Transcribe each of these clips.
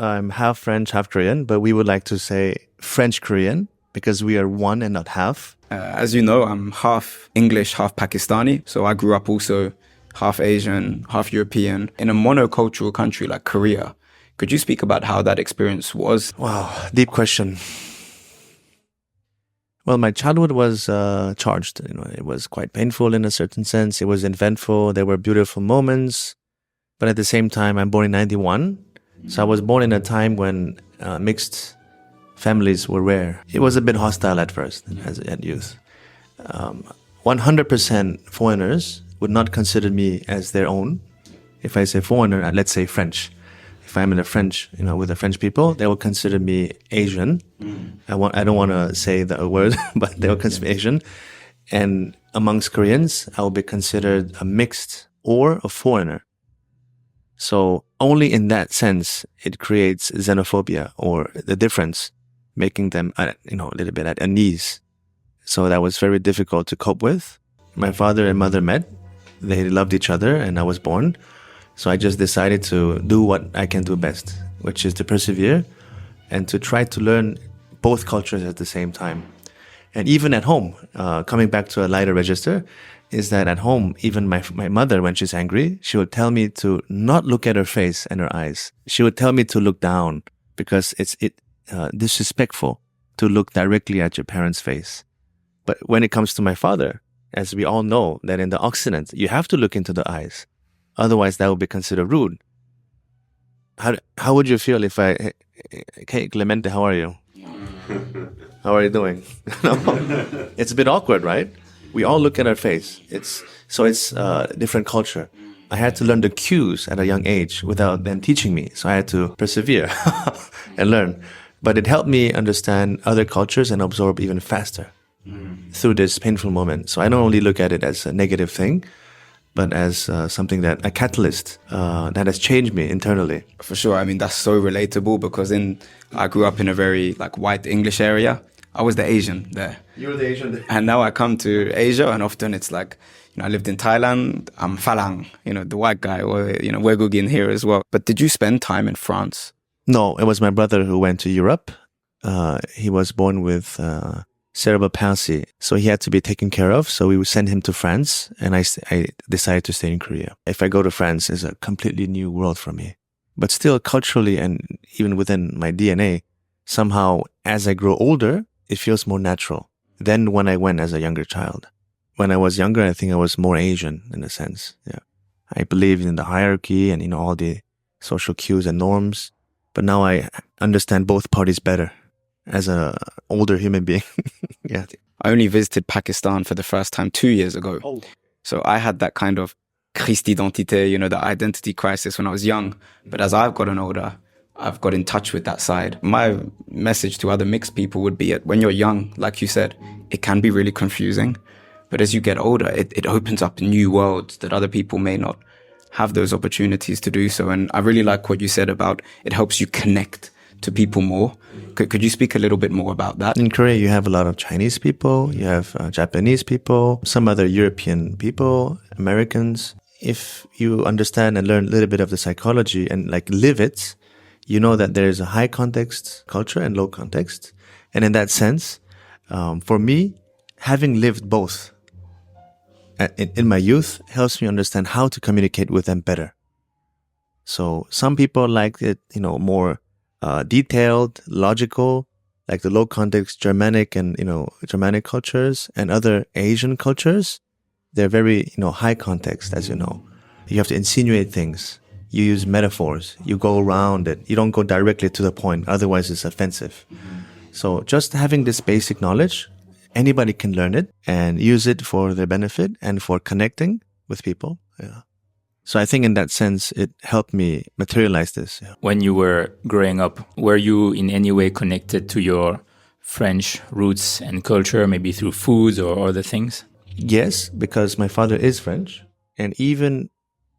I'm half French, half Korean, but we would like to say French Korean because we are one and not half. As you know, I'm half English, half Pakistani. So I grew up also half Asian, half European in a monocultural country like Korea. Could you speak about how that experience was? Wow, deep question. Well, my childhood was charged. It was quite painful in a certain sense. It was eventful. There were beautiful moments. But at the same time, I'm born in 91. So I was born in a time when mixed families were rare. It was a bit hostile at first as at youth. 100% foreigners would not consider me as their own. If I say foreigner, let's say French. If I'm in a French, with the French people, they will consider me Asian. I don't want to say the word, but they will consider me Asian. And amongst Koreans, I will be considered a mixed or a foreigner. So only in that sense, it creates xenophobia or the difference, making them, a little bit at unease. So that was very difficult to cope with. My father and mother met. They loved each other and I was born. So I just decided to do what I can do best, which is to persevere and to try to learn both cultures at the same time. And even at home, coming back to a lighter register, is that at home, even my mother, when she's angry, she would tell me to not look at her face and her eyes. She would tell me to look down because it's disrespectful to look directly at your parent's face. But when it comes to my father, as we all know that in the Occident, you have to look into the eyes. Otherwise, that would be considered rude. How would you feel if hey, Clemente, how are you? How are you doing? It's a bit awkward, right? We all look at our face. It's a different culture. I had to learn the cues at a young age without them teaching me. So I had to persevere and learn. But it helped me understand other cultures and absorb even faster through this painful moment. So I don't only look at it as a negative thing, but as something a catalyst that has changed me internally. For sure. I mean, that's so relatable because I grew up in a very white English area. I was the Asian there. You were the Asian there. And now I come to Asia and often it's I lived in Thailand, I'm Falang, the white guy, or, Wegugin here as well. But did you spend time in France? No, it was my brother who went to Europe. He was born with cerebral palsy, so he had to be taken care of. So we would send him to France, and I decided to stay in Korea. If I go to France, it's a completely new world for me. But still, culturally and even within my DNA, somehow, as I grow older, it feels more natural than when I went as a younger child. When I was younger, I think I was more Asian in a sense. Yeah, I believed in the hierarchy and all the social cues and norms. But now I understand both parties better as an older human being. Yeah. I only visited Pakistan for the first time 2 years ago. Oh. So I had that kind of crise d'identité, the identity crisis when I was young. But as I've gotten older, I've got in touch with that side. My message to other mixed people would be when you're young, like you said, it can be really confusing. But as you get older, it opens up new worlds that other people may not have those opportunities to do so. And I really like what you said about it helps you connect to people more. Could you speak a little bit more about that? In Korea, you have a lot of Chinese people, you have Japanese people, some other European people, Americans. If you understand and learn a little bit of the psychology and live it, you know that there is a high context culture and low context. And in that sense, for me, having lived both in my youth helps me understand how to communicate with them better. So some people like it, more detailed, logical, like the low context Germanic and, Germanic cultures and other Asian cultures. They're very, high context, as you know. You have to insinuate things. You use metaphors. You go around it. You don't go directly to the point. Otherwise, it's offensive. So just having this basic knowledge, anybody can learn it and use it for their benefit and for connecting with people. Yeah. So I think in that sense, it helped me materialize this. Yeah. When you were growing up, were you in any way connected to your French roots and culture, maybe through foods or other things? Yes, because my father is French. And even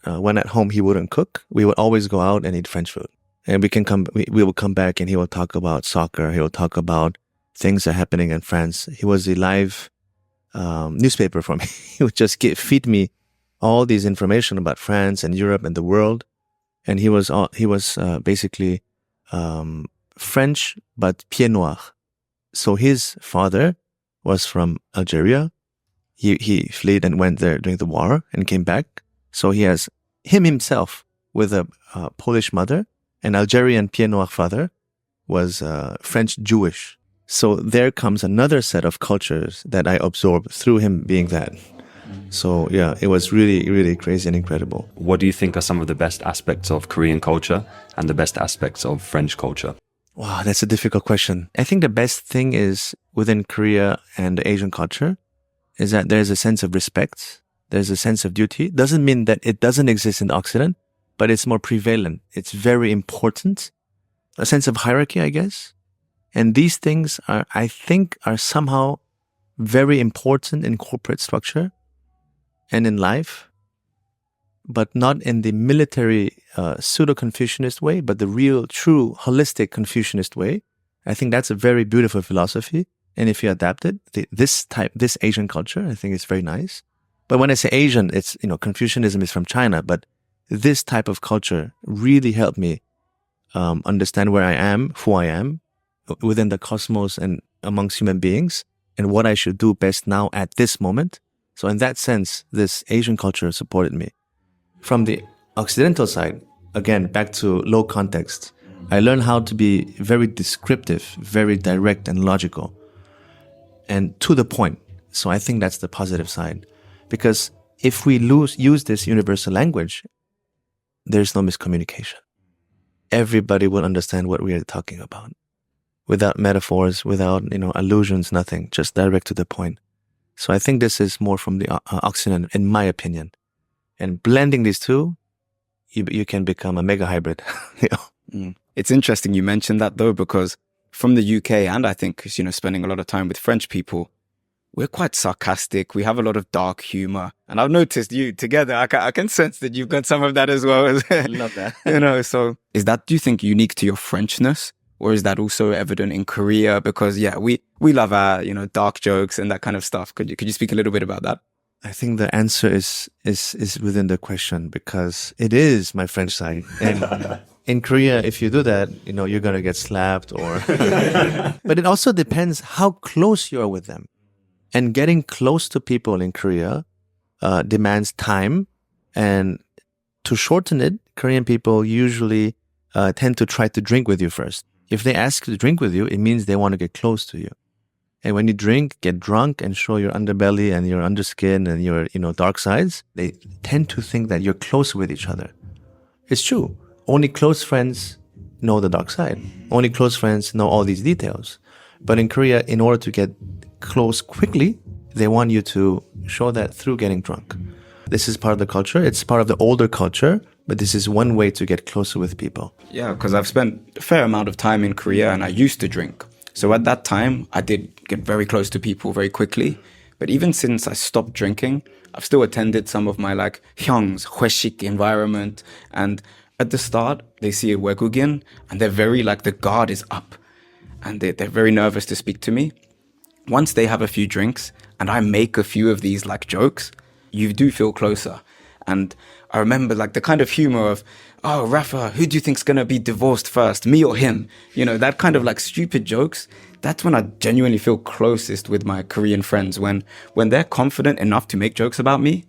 when at home he wouldn't cook, we would always go out and eat French food. And we will come back and he will talk about soccer. He will talk about things that are happening in France. He was the live newspaper for me. He would just feed me all these information about France and Europe and the world. And he was basically French, but pied noir. So his father was from Algeria. He fled and went there during the war and came back. So he has himself with a Polish mother, an Algerian pied noir father, was French Jewish. So there comes another set of cultures that I absorbed through him being that. So yeah, it was really, really crazy and incredible. What do you think are some of the best aspects of Korean culture and the best aspects of French culture? Wow, that's a difficult question. I think the best thing is within Korea and the Asian culture is that there's a sense of respect. There's a sense of duty. Doesn't mean that it doesn't exist in the Occident, but it's more prevalent. It's very important. A sense of hierarchy, I guess. And these things are, I think, are somehow very important in corporate structure and in life, but not in the military pseudo-Confucianist way, but the real, true, holistic Confucianist way. I think that's a very beautiful philosophy. And if you adapt it, this Asian culture, I think it's very nice. But when I say Asian, it's, Confucianism is from China, but this type of culture really helped me understand where I am, who I am, within the cosmos and amongst human beings, and what I should do best now at this moment. So in that sense, this Asian culture supported me. From the Occidental side, again, back to low context, I learned how to be very descriptive, very direct and logical, and to the point. So I think that's the positive side. Because if we use this universal language, there's no miscommunication. Everybody will understand what we are talking about. Without metaphors, without, allusions, nothing, just direct to the point. So I think this is more from the Occident, in my opinion. And blending these two, you can become a mega hybrid. It's interesting you mentioned that though, because from the UK, and I think, spending a lot of time with French people, we're quite sarcastic. We have a lot of dark humor. And I've noticed you together, I can sense that you've got some of that as well. I love that. So is that, do you think, unique to your Frenchness? Or is that also evident in Korea? Because, we love our, dark jokes and that kind of stuff. Could you speak a little bit about that? I think the answer is within the question, because it is my French side. And in Korea, if you do that, you're going to get slapped or... But it also depends how close you are with them. And getting close to people in Korea demands time. And to shorten it, Korean people usually tend to try to drink with you first. If they ask you to drink with you, it means they want to get close to you. And when you drink, get drunk and show your underbelly and your underskin and your, dark sides, they tend to think that you're close with each other. It's true. Only close friends know the dark side. Only close friends know all these details. But in Korea, in order to get close quickly, they want you to show that through getting drunk. This is part of the culture. It's part of the older culture, but this is one way to get closer with people. Yeah, because I've spent a fair amount of time in Korea and I used to drink. So at that time, I did get very close to people very quickly. But even since I stopped drinking, I've still attended some of my hyung's, 회식 environment. And at the start, they see a 외국인 and they're very the guard is up. And they're very nervous to speak to me. Once they have a few drinks and I make a few of these jokes, you do feel closer. And I remember the kind of humor of, oh, Rafa, who do you think's going to be divorced first, me or him? That kind of stupid jokes. That's when I genuinely feel closest with my Korean friends. When they're confident enough to make jokes about me,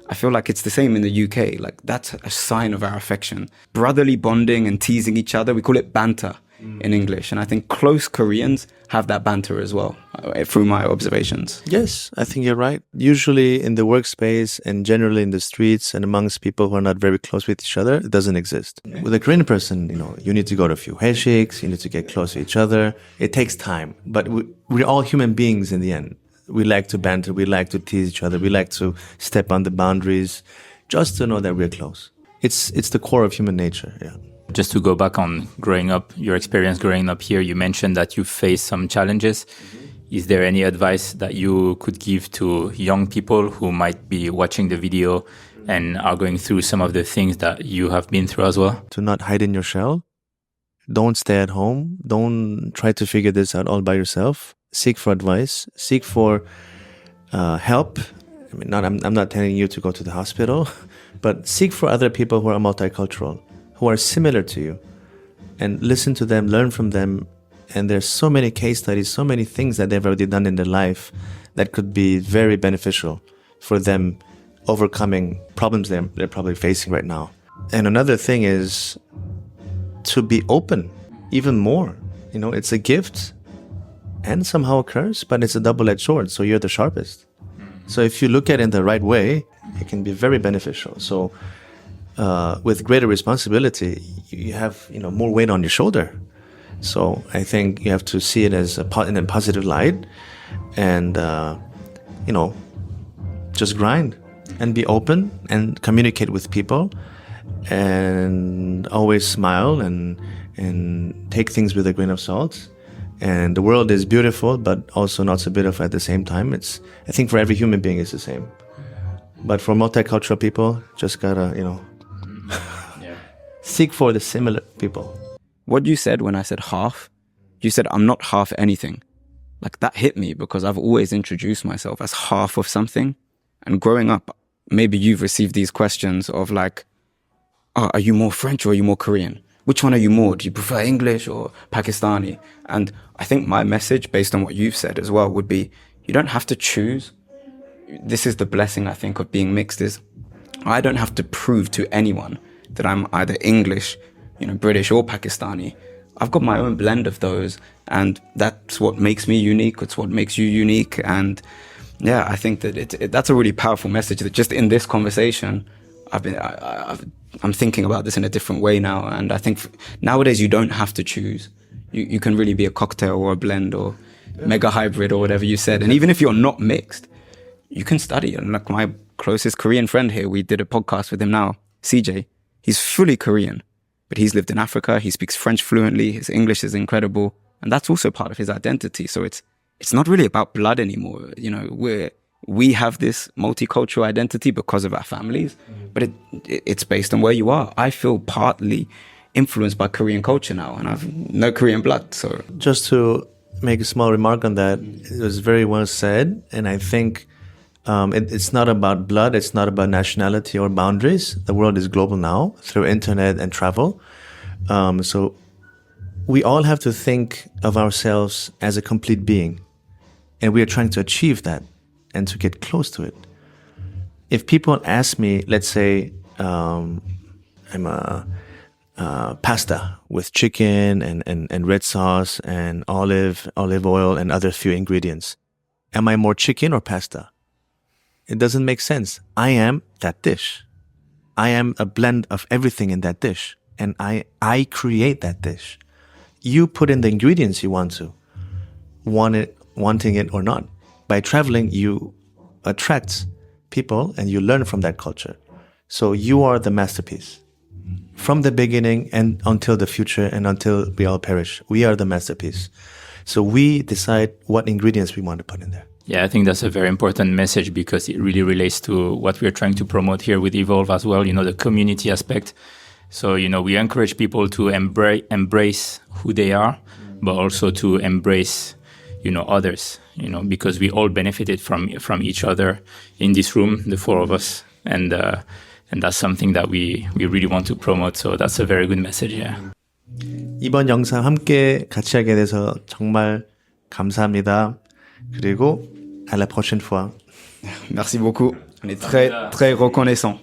I feel like it's the same in the UK. That's a sign of our affection. Brotherly bonding and teasing each other. We call it banter in English. And I think close Koreans have that banter as well, through my observations. Yes, I think you're right. Usually in the workspace and generally in the streets and amongst people who are not very close with each other, it doesn't exist. Okay. With a Korean person, you need to go to a few 회식s, you need to get close to each other. It takes time, but we're all human beings in the end. We like to banter, we like to tease each other, we like to step on the boundaries just to know that we're close. It's the core of human nature, yeah. Just to go back on growing up, your experience growing up here, you mentioned that you faced some challenges. Is there any advice that you could give to young people who might be watching the video and are going through some of the things that you have been through as well? To not hide in your shell. Don't stay at home. Don't try to figure this out all by yourself. Seek for advice. Seek for help. I'm not telling you to go to the hospital, but seek for other people who are multicultural, who are similar to you. and listen to them, learn from them. And there's so many case studies, so many things that they've already done in their life that could be very beneficial for them overcoming problems they're probably facing right now. And another thing is to be open even more. You know, it's a gift and somehow a curse, but it's a double-edged sword, so you're the sharpest. So if you look at it in the right way, it can be very beneficial. So with greater responsibility, you have, you know, more weight on your shoulder. So I think you have to see it as in a positive light and, you know, just grind and be open and communicate with people and always smile and take things with a grain of salt. And the world is beautiful, but also not so beautiful at the same time. I think for every human being, it's the same. But for multicultural people, just gotta, you know, seek for the similar people. What you said when I said half, you said I'm not half anything. Like that hit me because I've always introduced myself as half of something. And growing up, maybe you've received these questions of like, oh, are you more French or are you more Korean? Which one are you more? Do you prefer English or Pakistani? And I think my message, based on what you've said as well, would be you don't have to choose. This is the blessing, I think, of being mixed is I don't have to prove to anyone that I'm either English, you know, British or Pakistani. I've got my own blend of those, and that's what makes me unique. It's what makes you unique. And yeah, I think that that's a really powerful message that just in this conversation, I'm thinking about this in a different way now. And I think nowadays you don't have to choose. You can really be a cocktail or a blend or mega hybrid or whatever you said. And even if you're not mixed, you can study. And like my closest Korean friend here, we did a podcast with him now, CJ. He's fully Korean, but he's lived in Africa. He speaks French fluently. His English is incredible. And that's also part of his identity. So it's not really about blood anymore. You know, we have this multicultural identity because of our families, but it's based on where you are. I feel partly influenced by Korean culture now, and I've no Korean blood. So just to make a small remark on that, it was very well said, and I think it's not about blood, it's not about nationality or boundaries. The world is global now through internet and travel. So we all have to think of ourselves as a complete being, and we are trying to achieve that and to get close to it. If people ask me, let's say I'm a pasta with chicken and red sauce and olive oil and other few ingredients, am I more chicken or pasta? It doesn't make sense. I am that dish. I am a blend of everything in that dish, and I create that dish. You put in the ingredients you want to, wanting it or not. By traveling, you attract people and you learn from that culture. So you are the masterpiece. From the beginning and until the future and until we all perish, we are the masterpiece. So we decide what ingredients we want to put in there. Yeah, I think that's a very important message because it really relates to what we're trying to promote here with Evolve as well, you know, the community aspect. So, you know, we encourage people to embrace who they are, but also to embrace, you know, others, you know, because we all benefited from each other in this room, the four of us. And that's something that we really want to promote. So that's a very good message, yeah. 이번 영상 함께 같이 하게 돼서 정말 감사합니다. 그리고 à la prochaine fois. Merci beaucoup. On est très, très reconnaissants.